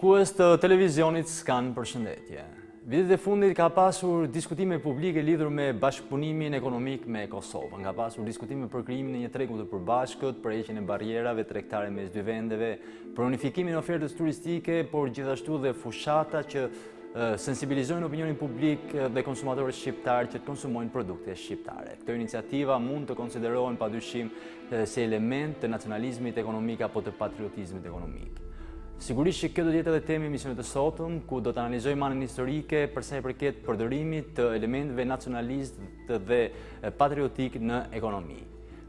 Shikues të televizionit Skan, përshëndetje. Vitet e fundit ka pasur diskutime publike lidhur me bashkëpunimin ekonomik me Kosovën. Ka pasur diskutime për krijimin e një tregu të përbashkët, për heqjen e barrierave tregtare mes dy vendeve, për unifikimin e ofertës turistike, por gjithashtu dhe fushata që sensibilizojnë opinionin publik dhe konsumatorët shqiptarë që të konsumojnë produkte shqiptare. Këto iniciativa mund të konsiderohen padyshim si element të nacionalizmit ekonomik apo të patriotizmit ekonomik. Sigurisht që kjo do të jetë edhe tema e emisionit të sotëm, ku do të analizojmë anën historike për sa i përket përdorimit të elementeve nacionalist dhe patriotik në ekonomi.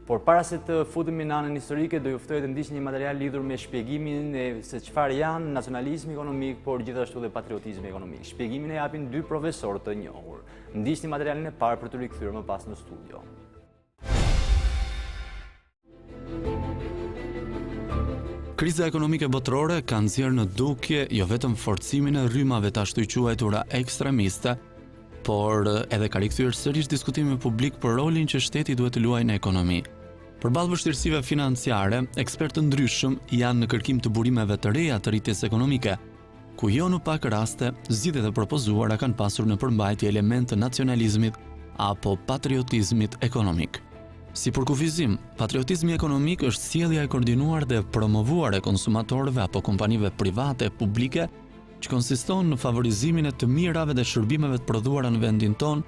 Por para se të futemi në anën historike, do ju ftoj të ndiqni një material lidhur me shpjegimin se çfarë janë nacionalizmi ekonomik, por gjithashtu dhe patriotizmi ekonomik. Shpjegimin e japin dy profesorë të njohur. Ndiqni materialin e parë për të rikthyer më pas në studio. Kriza ekonomike botërore ka nxjerrë në dukje jo vetëm forcimin e rrymave të ashtu quajtura ekstremiste, por edhe ka rikthyer sërish diskutimin publik për rolin që shteti duhet të luajë në ekonomi. Përballë vështirësive financiare, ekspertë të ndryshëm janë në kërkim të burimeve të reja të rritjes ekonomike, ku jo në pak raste zgjidhjet e propozuara kanë pasur në përmbajtje element të nacionalizmit apo patriotizmit ekonomik. Si përkufizim, patriotizmi ekonomik është sjellja e koordinuar dhe promovuar e konsumatorëve apo kompanive private e publike që konsiston në favorizimin e të mirave dhe shërbimeve të prodhuara në vendin ton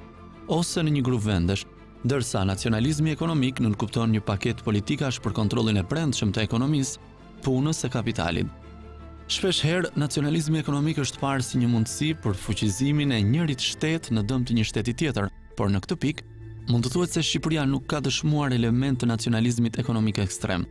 ose në një grup vendesh, ndërsa nacionalizmi ekonomik nënkupton një paketë politikash për kontrollin e brendshëm të ekonomisë, punës e kapitalit. Shpesh herë, nacionalizmi ekonomik është parë si një mundësi për fuqizimin e njërit shtet në dëm të një shteti tjetër, por në këtë pikë mund të thuhet se Shqipëria nuk ka dëshmuar element të nacionalizmit ekonomik ekstrem.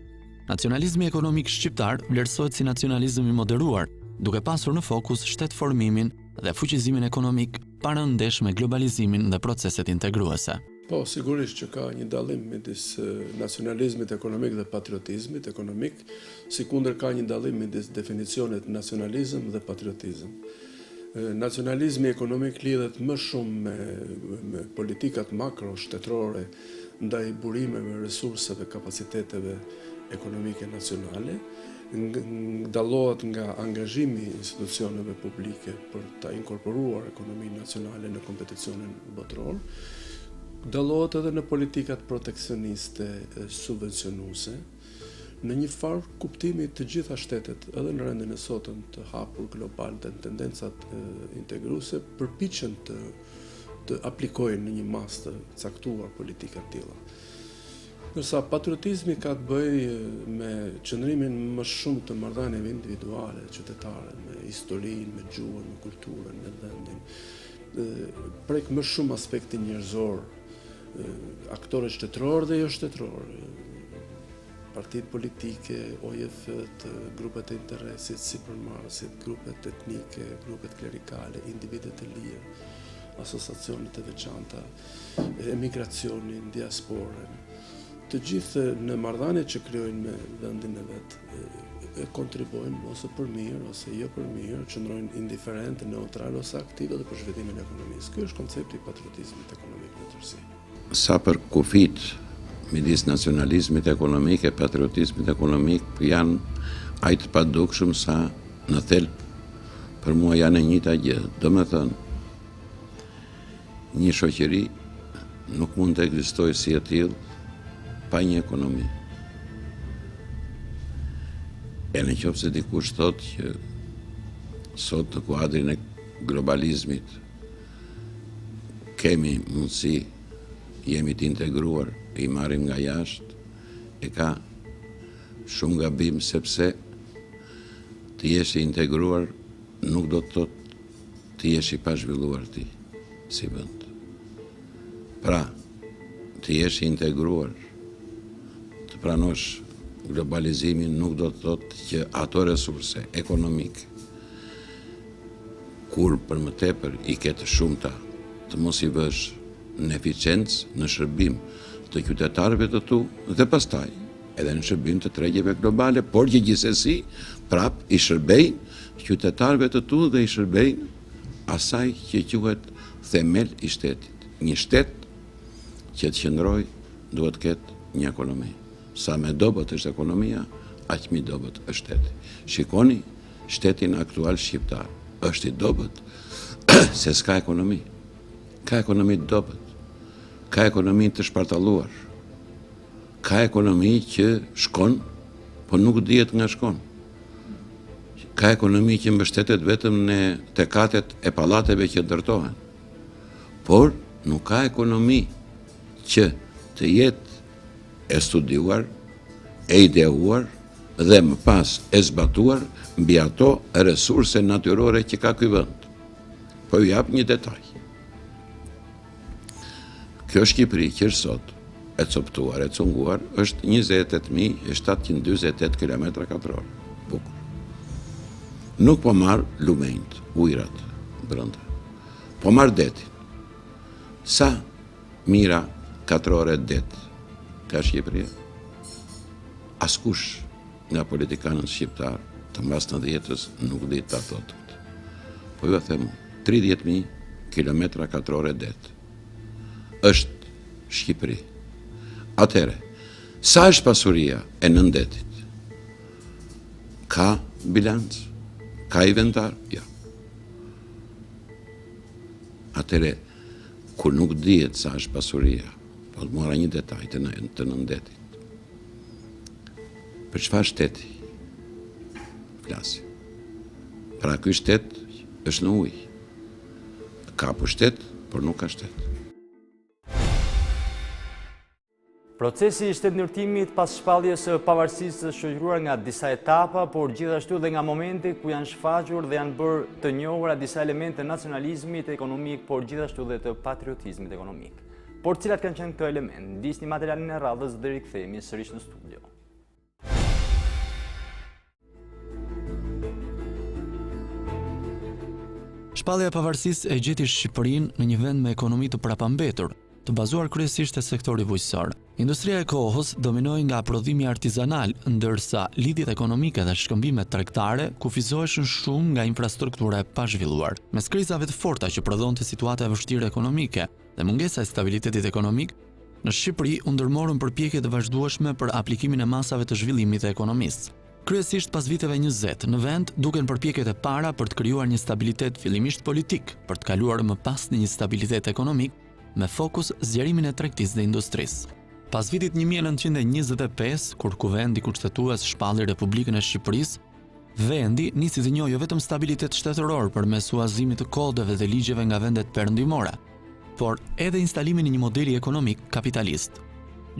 Nacionalizmi ekonomik shqiptar vlerësohet si nacionalizëm i moderuar, duke pasur në fokus shtetformimin dhe fuqizimin ekonomik parëndesh me globalizimin dhe proceset integruese. Po, sigurisht që ka një dallim midis nacionalizmit ekonomik dhe patriotizmit ekonomik, sikundër ka një dallim midis definicionet nacionalizëm dhe patriotizëm. Nacionalizmi ekonomik lidhet më shumë me politikat makro shtetërore ndaj burimeve, resurseve, kapaciteteve ekonomike nacionale, dallohet nga angazhimi i institucioneve publike për ta inkorporuar ekonominë nacionale në kompeticionin botëror, dallohet edhe në politikat proteksioniste subvencionuese. Në një farë kuptimi të gjitha shtetet, edhe në rendin e sotëm të hapur global dhe në tendencat integruese, përpiqen të aplikojnë në një mas të caktuar politika të tilla. Ndërsa patriotizmi ka të bëjë me qëndrimin më shumë të marrëdhënieve individuale, qytetare, me historinë, me gjuhën, me kulturën, me vendin. Prek më shumë aspektin njerëzor, aktorët shtetëror dhe jo shtetëror, partitë politike, OJF-t, grupet e interesit, sipërmarrësit, grupet etnike, grupet klerikale, individet të lirë, asociacionet e veçanta, emigracionin, diasporën. Të gjithë në marrëdhëniet që krijojnë me vendin e vet, kontribuojnë ose për mirë ose jo për mirë, qëndrojnë indiferent, neutral ose aktiv edhe për zhvillimin e ekonomisë. Ky është koncepti i patriotizmit ekonomik në tërësi. Sa për kufit midis nacionalizmit ekonomik e patriotizmit ekonomik janë aq të padukshëm sa në thelb për mua janë e njëjta gjë. Do me thënë, një shoqëri nuk mund të ekzistojë si e tillë pa një ekonomi. E nëse dikush thotë që sot në kuadrin e globalizmit kemi mundësi, jemi të integruar, i marrim nga jashtë, e ka shumë gabim sepse të jesh i integruar nuk do të thotë të jesh i pazhvilluar ti si vend. Pra, të jesh i integruar, të pranosh globalizimin nuk do të thotë që ato resurse ekonomike kur për më tepër i ketë shumëta të mos i vësh në eficiencë, në shërbim të qytetarëve të tu dhe pastaj edhe në shërbim të tregjeve globale, por që gjithsesi prap i shërbejnë qytetarëve të tu dhe i shërbejnë asaj që quhet themel i shtetit. Një shtet që të qëndroj duhet të ketë një ekonomi. Sa me dobët është ekonomia, aq më dobët është shteti. Shikoni shtetin aktual shqiptar është i dobët se s'ka ekonomi. Ka ekonomi të dobët. Ka ekonomi të shpartalluar. Ka ekonomi që shkon, po nuk dihet nga shkon. Ka ekonomi që mbështetet vetëm në tekatet e pallateve që ndërtohen. Por nuk ka ekonomi që të jetë e studiuar, e ideuar dhe më pas e zbatuar mbi ato resurse natyrore që ka ky vend. Po ju jap një detaj. Kjo Shqipëri që është sot e coptuar, e cunguar, është 28.748 km². Bukur. Nuk po marr lumenjt, ujrat brenda. Po marr detin. Sa mira katrore det ka Shqipëria? Askush nga politikanët shqiptar të mbas-90-s nuk di ta thotë. Po ju them 30.000 km² det. Është Shqipëri. Atëre, sa është pasuria e nëndetit? Ka bilanc? Ka inventar? Ja. Atëre, kur nuk dihet sa është pasuria, po të mora një detaj të nëndetit. Për çfarë shteti flasi? Pra ky shtet është në ujë. Ka pushtet, por nuk ka shtet. Procesi i shtetëndërtimit pas shpalljes së pavarësisë është shoqëruar nga disa etapa, por gjithashtu dhe nga momente ku janë shfaqur dhe janë bërë të njohura disa elemente të nacionalizmit ekonomik, por gjithashtu dhe të patriotizmit ekonomik. Por cilat kanë qenë këto elementë? Ndisni materialin e radhës dhe rikthehemi sërish në studio. Shpallja e pavarësisë e gjeti Shqipërinë në një vend me ekonomi të prapambetur, të bazuar kryesisht te sektori bujqësor. Industria e kohës dominoi nga prodhimi artizanal, ndërsa lidhjet ekonomike dhe shkëmbimet tregtare kufizoheshin shumë nga infrastruktura e pazhvilluar. Mes krizave të forta që prodhonte situata e vështirë ekonomike dhe mungesa e stabilitetit ekonomik, në Shqipëri u ndërmorën përpjekje të vazhdueshme për aplikimin e masave të zhvillimit të ekonomisë. Kryesisht pas viteve 20, në vend duken përpjekjet e para për të krijuar një stabilitet fillimisht politik, për të kaluar më pas në një stabilitet ekonomik, me fokus zgjerimin e tregtisë dhe industrisë. Pas vitit 1925, kur kuvendi kushtetues shpalli Republikën e Shqipërisë, vendi nisi të njohë jo vetëm stabilitet shtetëror përmes huazimit të kodeve dhe ligjeve nga vendet perëndimore, por edhe instalimin e një modeli ekonomik kapitalist.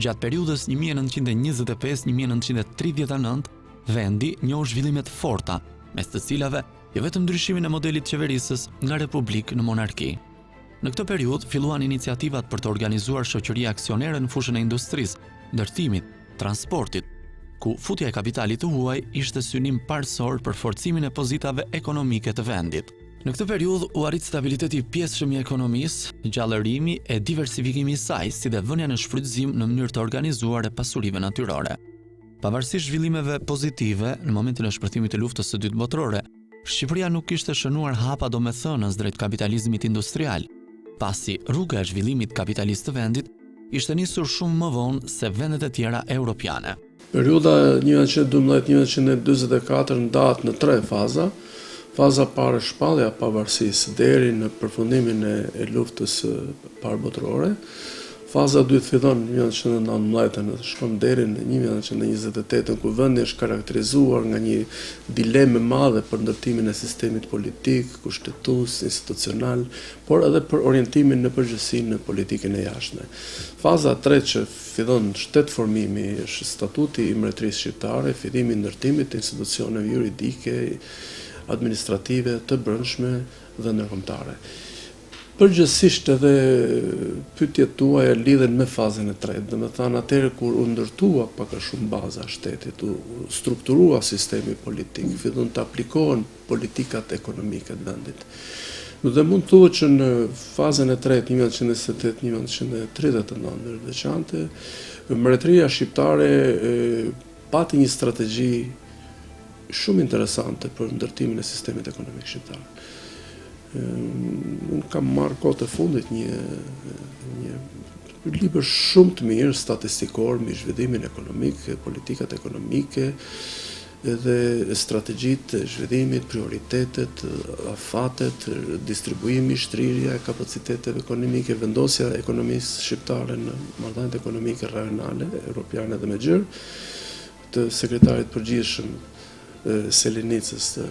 Gjatë periudhës 1925-1939, vendi njohu zhvillime të forta, mes të cilave jo vetëm ndryshimin e modelit qeverisës nga republikë në monarki. Në këtë periudhë filluan iniciativat për të organizuar shoqëri aksionere në fushën e industrisë, ndërtimit, transportit, ku futja e kapitalit të huaj ishte synim parësor për forcimin e pozitave ekonomike të vendit. Në këtë periudhë u arrit stabiliteti i pjesëshëm i ekonomisë, gjallërimi e diversifikimi i saj, si dhe vënia në shfrytëzim në mënyrë të organizuar e pasurive natyrore. Pavarësisht zhvillimeve pozitive në momentin e shpërthimit të luftës së dytë botërore, Shqipëria nuk kishte shënuar hapa domethënës drejt kapitalizmit industrial, pasi rruga e zhvillimit kapitalist të vendit ishte nisur shumë më vonë se vendet e tjera europiane. Periuda 1912-1944 ndahet në 3 faza. Faza parë shpallja e pavarësisë deri në përfundimin e luftës parabotërore. Faza e dytë fillon në 1919 dhe shkon deri në 1928, ku vendi është karakterizuar nga një dilemë e madhe për ndërtimin e sistemit politik, kushtetues, institucional, por edhe për orientimin në përgjithësi në politikën e jashtme. Faza e tretë që fillon shtetformimi është statuti i mbretërisë shqiptare, fillimi i ndërtimit të institucioneve juridike, administrative, të brendshme dhe ndërkombëtare. Përgjithsisht edhe pyetjet tuaja lidhen me fazën e tretë, domethënë atëherë kur u ndërtua pak a shumë baza e shtetit, u strukturua sistemi politik, fillon të aplikohen politikat ekonomike të vendit. Dhe mund të thuhet që në fazën e tretë 1928-1939 në veçantë, mbretëria shqiptare pati një strategji shumë interesante për ndërtimin e sistemit ekonomik shqiptar. Unë kam marrë kohë të fundit një libër shumë të mirë statistikor mbi zhvillimin ekonomik, politikat ekonomike, edhe strategjitë e zhvillimit, prioritetet, afatet, distribuimi, shtrirja e kapaciteteve ekonomike, vendosja e ekonomisë shqiptare në marrëdhëniet ekonomike rajonale, europiane dhe me gjërë, të sekretarit përgjithshëm Selenicës të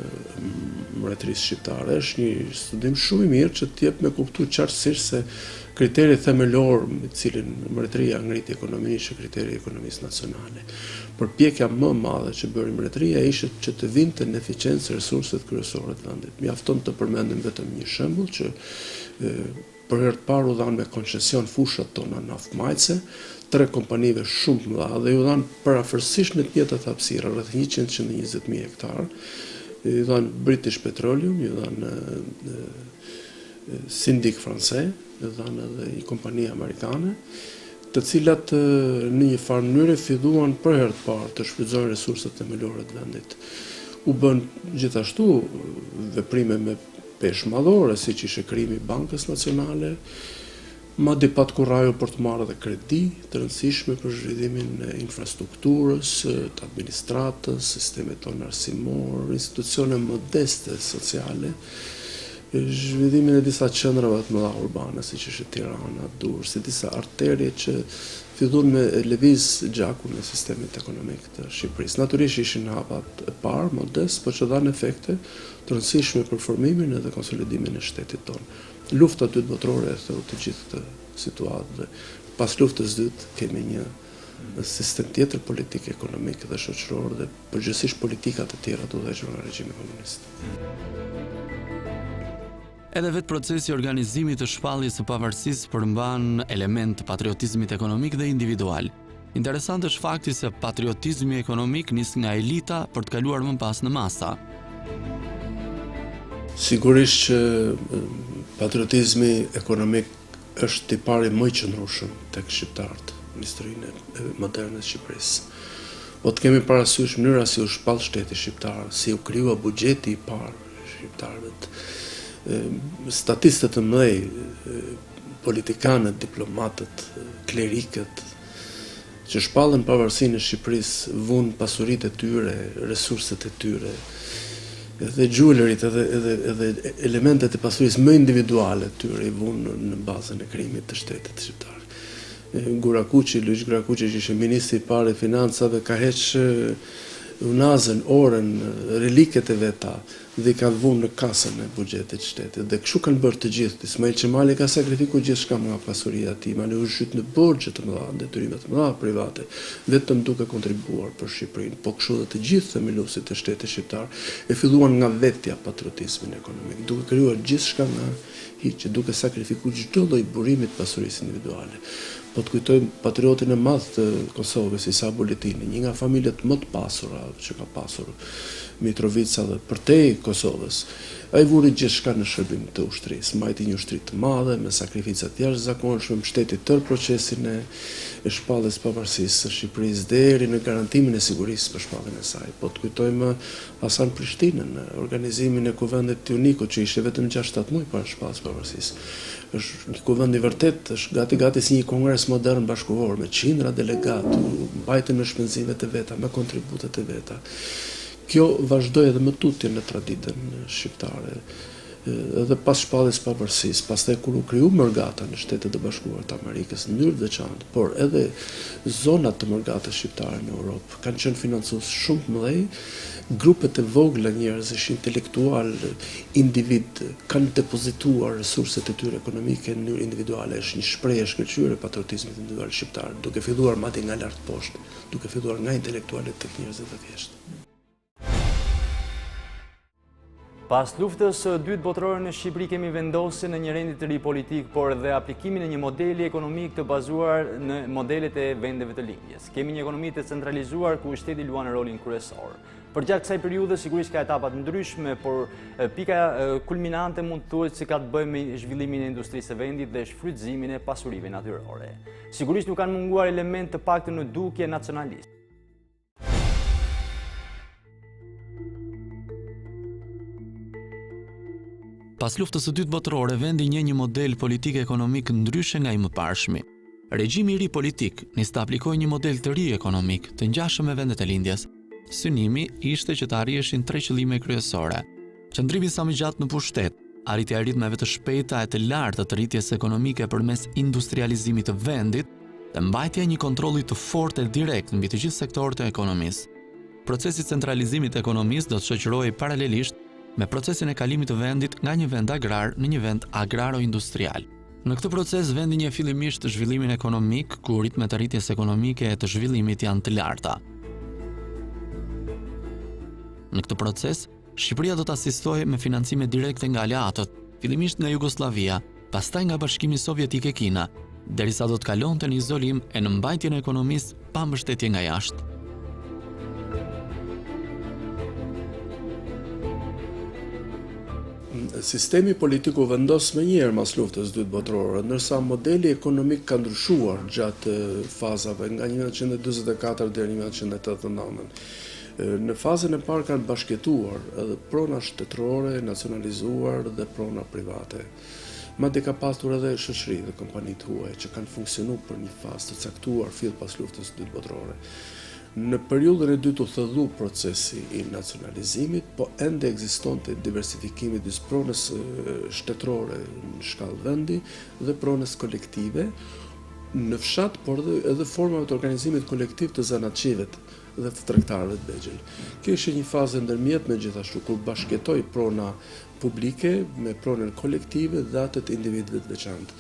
Mbretërisë Shqiptare. Është një studim shumë i mirë që t'jep me kuptu qartësisht se kriteri themelor me cilin Mbretëria ngriti ekonominë ishte kriteri i ekonomisë nacionale. Përpjekja më e madhe që bëri Mbretëria ishte që të vinte në eficiencë resurset kryesore të vendit. Mjafton të përmendim vetëm një shembull që për herë të parë u dhanë me koncesion fushat tona naftmajtëse, 3 kompanive shumë të mëdha dhe ju dhanë parafërsisht në të njëjtat hapësira, rreth 120.000 hektar. Ju dhanë British Petroleum, ju dhanë Syndic Français, ju dhanë edhe një kompani amerikane, të cilat në një farë mënyrë filluan për herë të parë të shfrytëzojnë resurset themelore të vendit. U bën gjithashtu veprime me peshë madhore, siç ishte krijimi i Bankës Nacionale, madje patkurraju për të marrë dhe kredi të rëndësishme për zhvillimin e infrastrukturës, të administratës, sistemet tonë arsimor, institucione modeste sociale, zhvillimin e disa qendrave të mëdha urbane, siç është Tirana, Durrës, si disa arterje që fillon me lëviz gjakun e sistemit ekonomik të Shqipërisë. Natyrisht ishin hapat e parë, modest, por që dhanë efekte të rëndësishme për formimin edhe konsolidimin e shtetit tonë. Lufta e dytë botërore e theu të gjithë këtë situatë dhe pas luftës së dytë kemi një sistem tjetër politik, ekonomik dhe shoqëror dhe përgjithsisht politikat e tjera të udhëhequra nga regjimi komunist. Edhe vetë procesi i organizimit të shpalljes së pavarësisë përmban element të patriotizmit ekonomik dhe individual. Interesant është fakti se patriotizmi ekonomik nis nga elita për të kaluar më pas në masa. Sigurisht që patriotizmi ekonomik është tipari më i qëndrueshëm tek shqiptarët në historinë e moderne të Shqipërisë. Po të kemi parasysh mënyra si u shpall shteti shqiptar, si u krijua buxheti i parë shqiptarëve. Statistët të mëdhej, politikanët, diplomatët, klerikët, që shpallën pavarësinë e Shqipërisë, vunë pasuritë e tyre, resurset e tyre, edhe gjulërit, edhe elementet e pasurisë më individuale të tyre i vunë në bazën e krijimit të shtetit shqiptar. Gurakuqi, Luiz Gurakuqi, që ishte ministri i parë i financave, ka heqë unazën, orën, reliket e veta dhe i kanë vunë në kasën e buxhetit shtetit. Dhe kështu kanë bërë të gjithë. Ismail Qemali ka sakrifikuar gjithçka nga pasuria e tij, mali u zhyt në borxhe të mëdha, detyrime të mëdha private, vetëm duke kontribuar për Shqipërinë. Po kështu dhe të gjithë themeluesit e shtetit shqiptar e filluan nga vetja patriotizmin ekonomik, duke krijuar gjithçka nga hiçi, duke sakrifikuar çdo lloj burimi të pasurisë individuale. Po të kujtojmë patriotin e madh të Kosovës, Isa Buletini, një nga familjet më të pasura që ka pasur Mitrovica dhe përtej Kosovës. Ai vuri gjithçka në shërbim të ushtrisë, mbajti një ushtri të madhe me sakrifica të jashtëzakonshme, mbështeti tërë procesin e shpalljes pavarësisë së Shqipërisë deri në garantimin e sigurisë për shpalljen e saj. Po të kujtojmë Hasan Prishtinën, organizimin e kuvendit Tiunikut që ishte vetëm 6-7 muaj para shpalljes pavarësisë. Është një kuvend i vërtet, është gati si një kongres modern bashkëkohor me qindra delegatë, mbajtën me shpenzimet e veta, me kontributet e veta. Kjo vazhdoi edhe më tutje në traditën shqiptare, edhe pas shpalljes pavarësisë, pastaj kur u kriju mërgata në Shtetet e Bashkuara të Amerikës në mënyrë të veçantë, por edhe zonat të mërgatës shqiptare në Europë kanë qenë financues shumë të mëdhej, grupet e vogla njerëzish, intelektual, individ, kanë depozituar resurset e tyre ekonomike në mënyrë individuale. Është një shprehje e shkëlqyer e patriotizmit individual shqiptar, duke filluar madje nga lart poshtë, duke filluar nga intelektualët tek njerëzit e thjeshtë. Pas luftës së dytë botërore në Shqipëri kemi vendosur në një rendi të ri politik, por edhe aplikimin e një modeli ekonomik të bazuar në modelet e vendeve të lindjes. Kemi një ekonomi të centralizuar ku shteti luan rolin kryesor. Për gjatë kësaj periudhe sigurisht ka etapa të ndryshme, por pika kulminante mund të thuhet se ka të bëjë me zhvillimin e industrisë së vendit dhe shfrytëzimin e pasurive natyrore. Sigurisht nuk kanë munguar element të paktën në dukje nacionaliste. Pas luftës së dytë botërore, vendi njeh një model politik ekonomik ndryshe nga i mëparshmi. Regjimi i ri politik nis të aplikojë një model të ri ekonomik, të ngjashëm me vendet e lindjes. Synimi ishte që të arrijeshin 3 qëllime kryesore: qëndrimi sa më gjatë në pushtet, arritja e ritmeve të shpejta e të larta të rritjes ekonomike përmes industrializimit të vendit dhe mbajtja e një kontrolli të fortë e direkt mbi të gjithë sektorët e ekonomisë. Procesi i centralizimit të ekonomisë do të shoqërohej paralelisht me procesin e kalimit të vendit nga një vend agrar në një vend agraro-industrial. Në këtë proces vendi njeh fillimisht zhvillimin ekonomik, ku ritmet e rritjes ekonomike e të zhvillimit janë të larta. Në këtë proces, Shqipëria do të asistojë me financime direkte nga aleatët, fillimisht nga Jugosllavia, pastaj nga Bashkimi Sovjetik e Kina, derisa do të kalonte në izolim e në mbajtjen e ekonomisë pa mbështetje nga jashtë. Sistemi politiku vendos më njëherë mas luftës së dytë botërore, ndërsa modeli ekonomik ka ndryshuar gjatë fazave nga 1944 deri në 1989. Në fazën e parë kanë bashkëtuar edhe prona shtetërore, nacionalizuar dhe prona private. Madje ka pasur edhe shoqëri dhe kompani të huaja që kanë funksionuar për një fazë të caktuar fill pas luftës së dytë botërore. Në periudhën e dytë u thellua procesi i nacionalizimit, po ende ekzistonte diversifikimi midis pronës shtetërore në shkallë vendi dhe pronës kolektive në fshat, por edhe formave të organizimit kolektiv të zanatçive dhe të tregtarëve të vegjël. Kjo ishte një fazë ndërmjet megjitashtu kur bashkëtoi prona publike me pronën kolektive dhe atë të individëve të veçantë.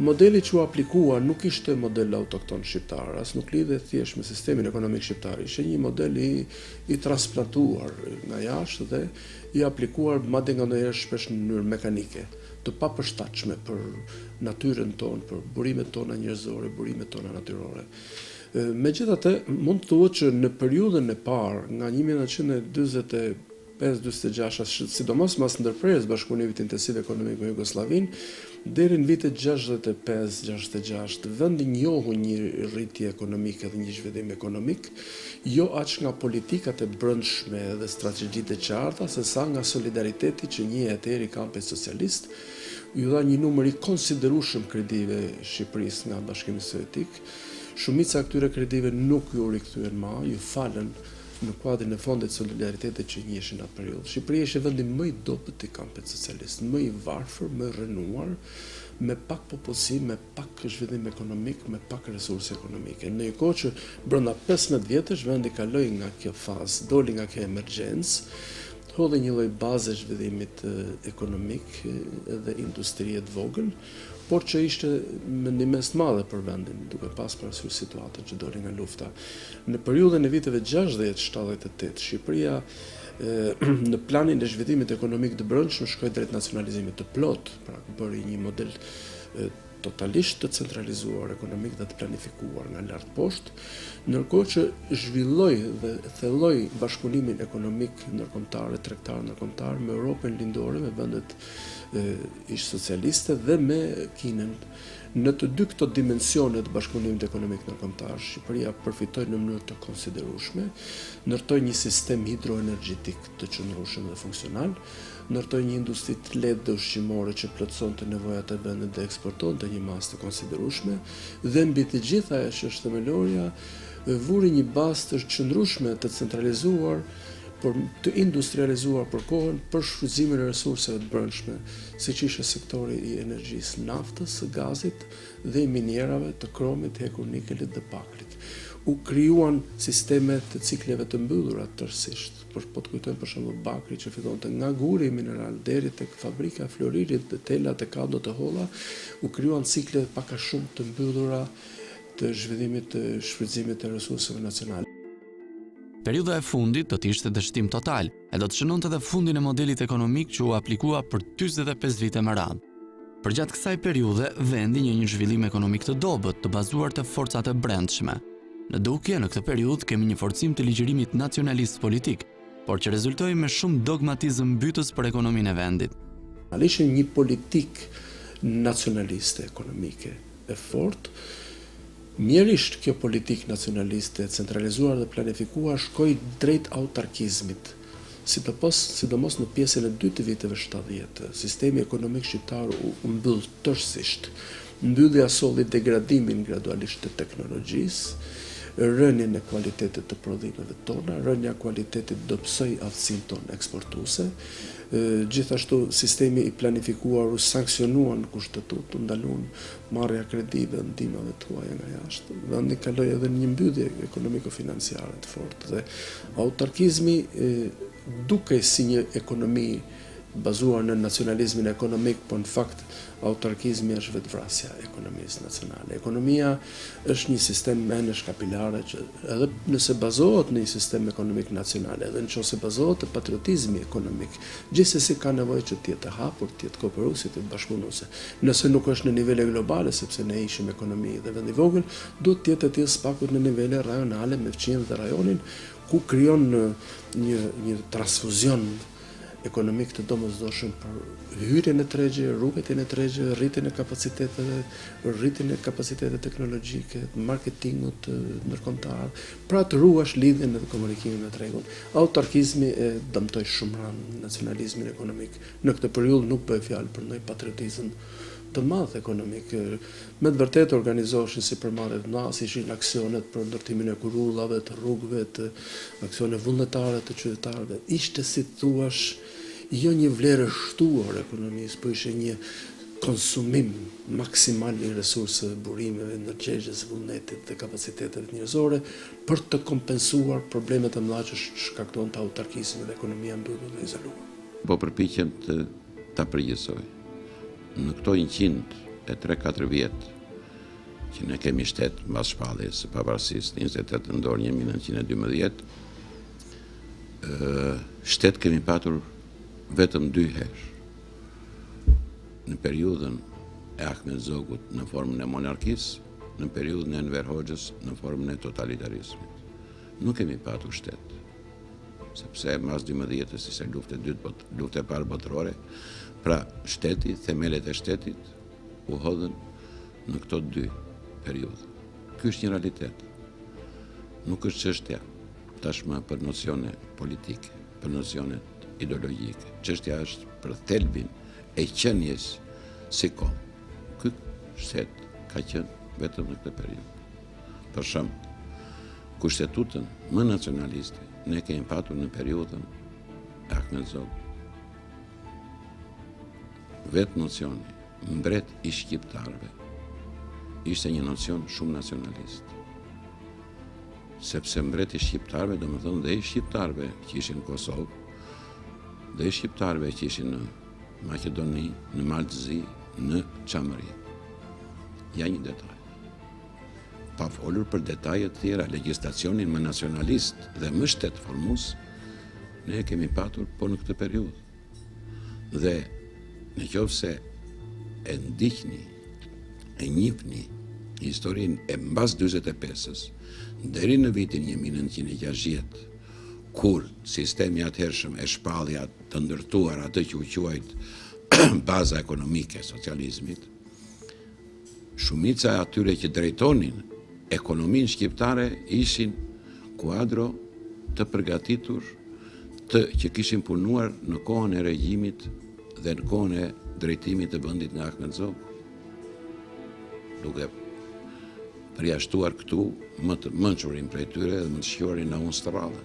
Modeli që u aplikua nuk ishte model autokton shqiptar, as nuk lidhe thjesht me sistemin ekonomik shqiptar, ishte një model i transplantuar nga jashtë dhe i aplikuar madje nganjëherë shpesh në mënyrë mekanike, të papërshtatshme për natyrën tonë, për burimet tona njerëzore, burimet tona natyrore. Megjithatë, mund të thuhet që në periudhën e parë, nga 1945-46, sidomos mas ndërprerjes bashkëpunimit intensiv ekonomik me Jugosllavinë, deri në vitet 65-66, vendi njohu një rritje ekonomike dhe një zhvillim ekonomik, jo aq nga politikat e brendshme dhe strategjitë e qarta, sesa nga solidariteti që një atëherë i kampi socialist ju dha një numër i konsiderueshëm kredive Shqipërisë nga Bashkimi Sovjetik. Shumica e këtyre kredive nuk ju rikthyen më, ju falën në kuadrin e fondit solidaritetit që njiheshin atë periudhë. Shqipëria ishte vendi më i dobët i kampit socialist, më i varfër, më i rënuar, me pak popullsi, me pak zhvillim ekonomik, me pak resurse ekonomike. Në një kohë që brenda 15 vjetësh vendi kaloi nga kjo fazë, doli nga kjo emergjencë, hodhi një lloj baze zhvillimit ekonomik dhe industrie të vogël, por që ishte mendimes të madhe për vendin, duke pas parasysh situatën që doli nga lufta. Në periudhën e viteve 60-78, Shqipëria në planin e zhvillimit ekonomik të brendshëm shkoi drejt nacionalizimit të plot, pra bëri një model totalisht të centralizuar ekonomik dhe të planifikuar nga lart poshtë, ndërkohë që zhvilloi dhe thelloi bashkëpunimin ekonomik ndërkombëtar, tregtar ndërkombëtar me Europën lindore, me vendet ish socialiste dhe me Kinën. Në të dy këto dimensione të bashkëpunimit ekonomik ndërkombëtar, Shqipëria përfitoi në mënyrë të konsiderueshme, ndërtoi një sistem hidroenergjetik të qëndrueshëm dhe funksional, ndërtoi një industri të lehtë dhe ushqimore që plotësonte nevojat e vendit dhe eksportonte një masë të konsiderueshme, dhe mbi të gjitha ajo që është themelorja, vuri një bazë të qëndrueshme të centralizuar, por të industrializuar për kohën për shfrytëzimin e resurseve të brendshme, siç ishte sektori i energjisë, naftës, gazit dhe i minierave të kromit, hekur, nikelit dhe bakrit. U krijuan sisteme të cikleve të mbyllura tërësisht. Po të kujtojmë për shembull bakri që fillonte nga guri mineral deri tek fabrika e floririt dhe telat e kablo të holla, u krijuan cikle pak a shumë të mbyllura të zhvillimit të shfrytëzimit të resurseve nacionale. Periudha e fundit do të ishte dështim total, e do të shënonte edhe fundin e modelit ekonomik që u aplikua për 45 vite me radhë. Përgjatë kësaj periudhe, vendi njeh një zhvillim ekonomik të dobët, të bazuar te forcat e brendshme. Në dukje, në këtë periudhë kemi një forcim të ligjërimit nacionalist politik, por që rezultoi me shumë dogmatizëm mbytës për ekonominë e vendit. Ishte një politik nacionaliste ekonomike e fortë. Mjerisht kjo politik nacionaliste, centralizuar dhe planifikuar, shkoi drejt autarkizmit, sidomos në pjesën e dytë të viteve 70. Sistemi ekonomik shqiptar u mbyll tërësisht. Mbyllja solli degradimin gradualisht të teknologjisë, rënien e kualitetit të prodhimeve tona, rënja e kualitetit do psoj aftësinë tonë eksportuese. Gjithashtu sistemi i planifikuar u sankcionuan kushtetut, u ndalun marrja kredive, ndihmave të huaja nga jashtë. Vendi kaloi edhe në një mbyllje ekonomiko-financiare të fortë dhe autarkizmi dukej si një ekonomi bazuar në nacionalizmin ekonomik, por në fakt autarkizmi është vetvrasja e ekonomisë nacionale. Ekonomia është një sistem menësh kapilare që edhe nëse bazohet në një sistem ekonomik nacional, edhe nëse bazohet në patriotizmi ekonomik, gjithsesi ka nevojë që të jetë hapur, të jetë kooperuese, të jetë bashkëpunuese. Nëse nuk është në nivele globale, sepse ne ishim ekonomi dhe vend i vogël, duhet të jetë atje spakut në nivele rajonale me fqinjen dhe rajonin, ku krijon një transfuzion ekonomik të domosdoshëm për hyrjen e tregje, rrugëtien e tregje, rritjen e kapaciteteve, rritjen e kapacitetet teknologjike, marketingut ndërkombëtar, pra të ruash lidhjen e komunikimit me tregun. Autarkizmi e dëmtoi shumë rënd nacionalizmin ekonomik. Në këtë periudhë nuk bëhet fjalë për ndonjë patriotizëm të madh ekonomik. Me të vërtetë organizoheshin si përmarrje të mëdha, si ishin aksionet për ndërtimin e kurullave, të rrugëve, të aksione vullnetare të qytetarëve. Ishte si thuash jo një vlerë shtuar ekonomisë, po ishte një konsumim maksimal i resurseve, burimeve, energjetikës, vullnetit dhe kapacitetet njerëzore për të kompensuar problemet e mëdha që shkakton të autarkizmi dhe ekonomia mbyllur dhe izoluar. Po përpiqem të ta përgjithësoj. Në këto 103-4 vjet që ne kemi shtet mbas shpalljes së pavarësisë 28 nëntor 1912, shtet kemi patur vetëm 2 herë. Në periudhën e Ahmet Zogut në formën e monarkisë, në periudhën e Enver Hoxhës në formën e totalitarizmit. Nuk kemi patur shtet, sepse mas 12-s ishte lufta e parë botërore, pra shteti, themelet e shtetit u hodhën në këto 2 periudhë. Ky është një realitet. Nuk është çështja tashmë për nocione politike, për nocione ideologjike. Çështja është për thelbin e qenies si kom. Ky shtet ka qenë vetëm në këtë periudhë. Për shembull, kushtetutën më nacionaliste ne kemi patur në periudhën e Ahmet Zogut. Vetë nocioni mbret i shqiptarëve ishte një nocion shumë nacionalist. Sepse mbret i shqiptarëve, do më thënë dhe i shqiptarëve që ishin në Kosovë, dhe i shqiptarëve që ishin në Maqedoni, në Maltëzi, në Çamëri. Ja një detaj. Pa folur për detajet tjera, legjislacionin më nacionalist dhe më shtetformues, ne kemi patur po në këtë periudhë. Dhe në qoftë se e ndiqni, e njihni historinë e mbas 45-s, deri në vitin 1960, kur sistemi atëhershëm e shpallja të ndërtuar atë që u quajt baza ekonomike e socializmit, shumica e atyre që drejtonin ekonominë shqiptare ishin kuadro të përgatitur që kishin punuar në kohën e regjimit dhe në kohën e drejtimit të vendit nga Ahmet Zogu, duke përjashtuar këtu më të mençurin prej tyre dhe më të shquarin në unë Stërradhe.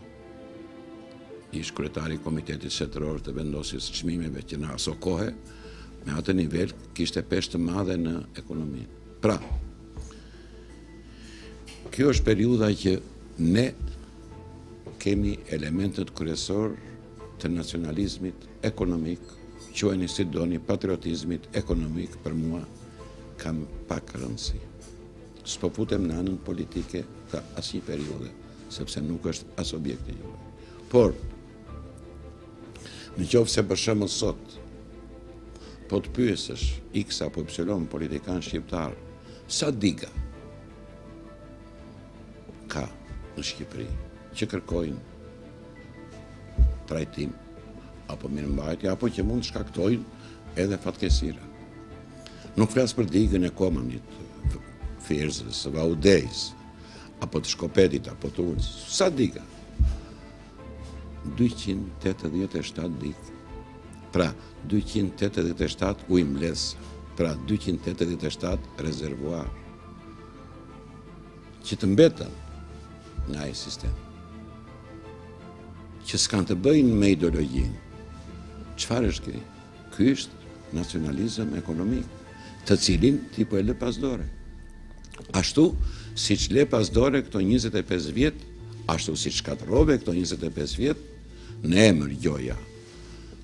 Ish kryetari i Komitetit Shtetëror të vendosjes së çmimeve që në aso kohë me atë nivel kishte peshë të madhe në ekonomi. Pra, kjo është periudha që ne kemi elementet kryesor të nacionalizmit ekonomik, quajeni si doni patriotizmit ekonomik, për mua kam pak rëndësi. S'po futem në anën politike të asnjë periudhe, sepse nuk është as objekti juaj. Por, në qoftë se për shembull sot po të pyesësh X apo Y politikan shqiptar, sa diga ka në Shqipëri që kërkojnë trajtim apo mirëmbajtje apo që mund të shkaktojnë edhe fatkeqësira. Nuk flas për digën e Komanit, Firzës, Vaudejs, apo të Shkopetit, apo të Ulës. Sa diga? 287 digë. Pra, 287 ujë mbledhës, pra 287 rezervuar. Që të mbetën nga ai sistem, që s'kan të bëjnë me ideologjinë. Çfarë është kjo? Ky është nacionalizëm ekonomik, të cilin ti po e lë pas dore. Ashtu siç le pas dore këto 25 vjet, ashtu siç shkatërrove këto 25 vjet në emër gjoja